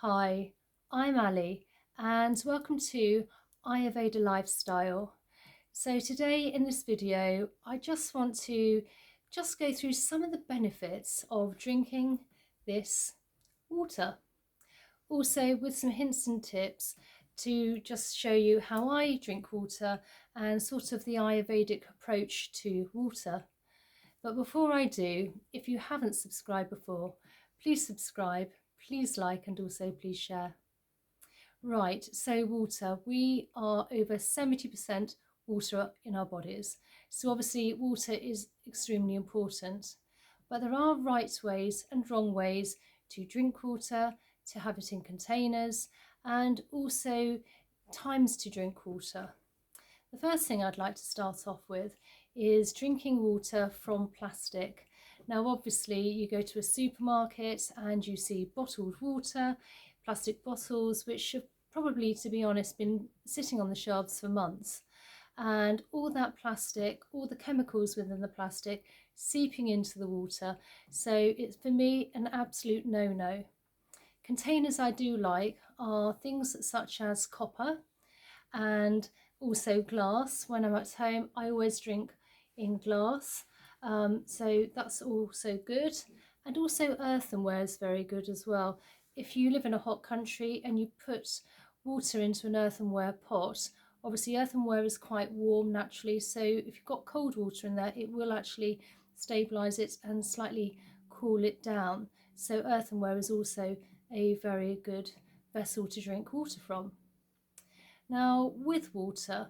Hi, I'm Ali and welcome to Ayurveda Lifestyle. So today in this video, I just want to go through some of the benefits of drinking this water. Also with some hints and tips to just show you how I drink water and sort of the Ayurvedic approach to water. But before I do, if you haven't subscribed before, please subscribe, please like, and also please share. Right, so water. We are over 70% water in our bodies. So obviously water is extremely important. But there are right ways and wrong ways to drink water, to have it in containers, and also times to drink water. The first thing I'd like to start off with is drinking water from plastic. Now obviously you go to a supermarket and you see bottled water, plastic bottles which have probably, to be honest, been sitting on the shelves for months, and all that plastic, all the chemicals within the plastic seeping into the water. So it's, for me, an absolute no-no. Containers I do like are things such as copper and also glass. When I'm at home, I always drink in glass, so that's also good. And also earthenware is very good as well. If you live in a hot country and you put water into an earthenware pot, obviously earthenware is quite warm naturally, so if you've got cold water in there, it will actually stabilize it and slightly cool it down. So earthenware is also a very good vessel to drink water from. Now with water,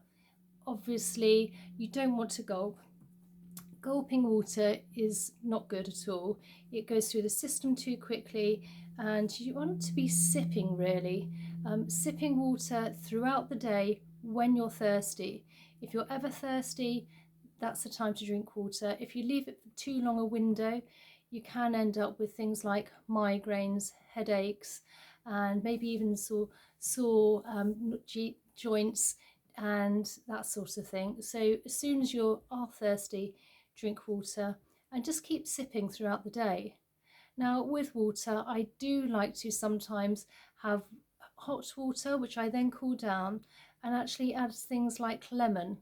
obviously you don't want to gulp. Gulping water is not good at all. It goes through the system too quickly, and you want to be sipping really. Sipping water throughout the day when you're thirsty. If you're ever thirsty, that's the time to drink water. If you leave it for too long a window, you can end up with things like migraines, headaches, and maybe even sore joints and that sort of thing. So as soon as you are thirsty, drink water and just keep sipping throughout the day. Now with water, I do like to sometimes have hot water, which I then cool down and actually add things like lemon.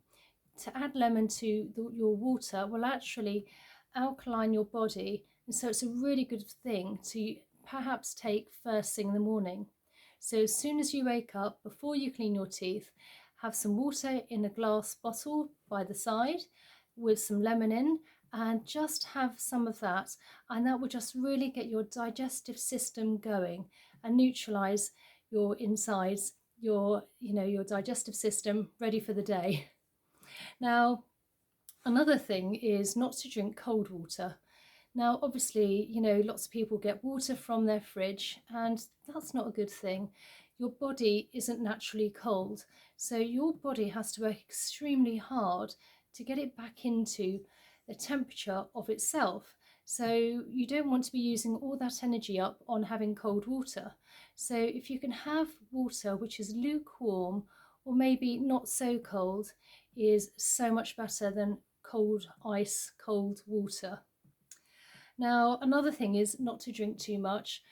To add lemon to your water will actually alkaline your body, and so it's a really good thing to perhaps take first thing in the morning. So as soon as you wake up, before you clean your teeth, have some water in a glass bottle by the side with some lemon in, and just have some of that, and that will just really get your digestive system going and neutralize your insides, your digestive system ready for the day. Now another thing is not to drink cold water. Now obviously, lots of people get water from their fridge, and that's not a good thing. Your body isn't naturally cold, so your body has to work extremely hard to get it back into the temperature of itself. So you don't want to be using all that energy up on having cold water. So if you can have water which is lukewarm or maybe not so cold, is so much better than cold ice, cold water. Now another thing is not to drink too much.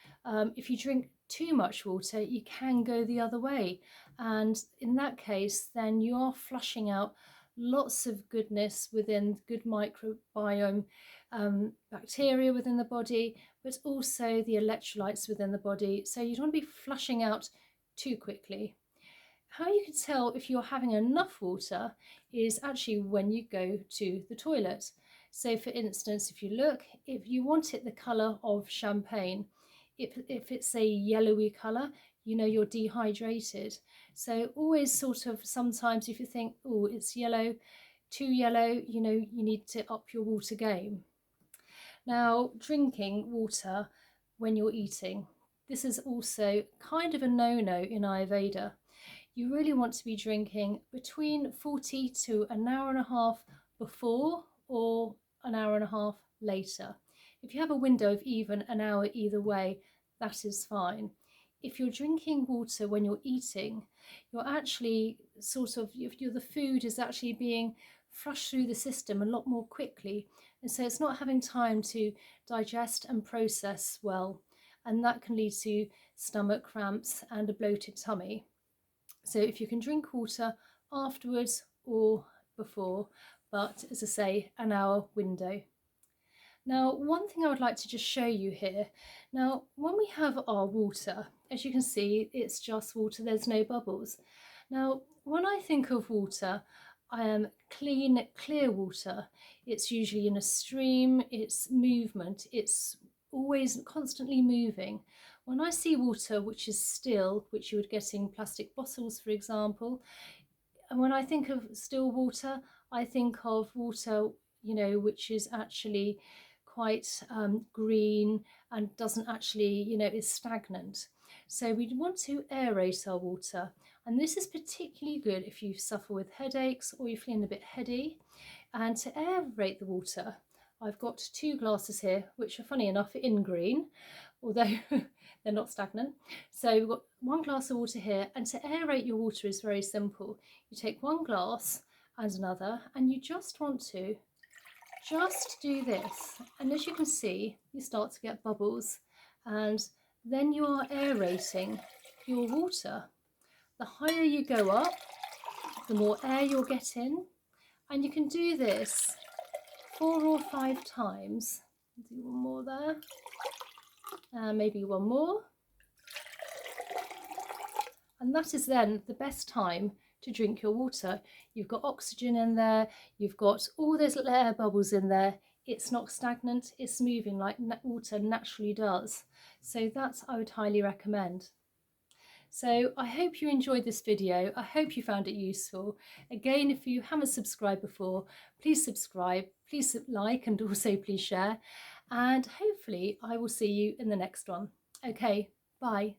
If you drink too much water, you can go the other way, and in that case then you are flushing out lots of goodness within good microbiome, bacteria within the body, but also the electrolytes within the body, so you don't want to be flushing out too quickly. How you can tell if you're having enough water is actually when you go to the toilet. So for instance, if you look, if you want it the colour of champagne, if it's a yellowy colour, you know you're dehydrated. So always sort of, sometimes if you think, oh, it's yellow, too yellow, you need to up your water game. Now drinking water when you're eating, this is also kind of a no-no in Ayurveda. You really want to be drinking between 40 to an hour and a half before or an hour and a half later. If you have a window of even an hour either way, that is fine. If you're drinking water when you're eating, you're actually the food is actually being flushed through the system a lot more quickly, and so it's not having time to digest and process well, and that can lead to stomach cramps and a bloated tummy. So if you can drink water afterwards or before, but as I say, an hour window. Now, one thing I would like to just show you here. Now, when we have our water, as you can see, it's just water, there's no bubbles. Now, when I think of water, clean, clear water, it's usually in a stream, it's movement, it's always constantly moving. When I see water which is still, which you would get in plastic bottles, for example, and when I think of still water, I think of water, you know, which is actually quite green and doesn't actually, you know, is stagnant. So we want to aerate our water. And this is particularly good if you suffer with headaches or you're feeling a bit heady. And to aerate the water, I've got 2 glasses here, which are funny enough in green, although they're not stagnant. So we've got 1 glass of water here, and to aerate your water is very simple. You take 1 glass and another, and you just want to just do this, and as you can see, you start to get bubbles, and then you are aerating your water. The higher you go up, the more air you're getting, and you can do this 4 or 5 times. Do one more there, and maybe one more. And that is then the best time to drink your water. You've got oxygen in there, you've got all those little air bubbles in there. It's not stagnant, it's moving like water naturally does. So that's I would highly recommend. So I hope you enjoyed this video. I hope you found it useful. Again, if you haven't subscribed before, please subscribe, please like, and also please share. And hopefully I will see you in the next one. Okay, bye.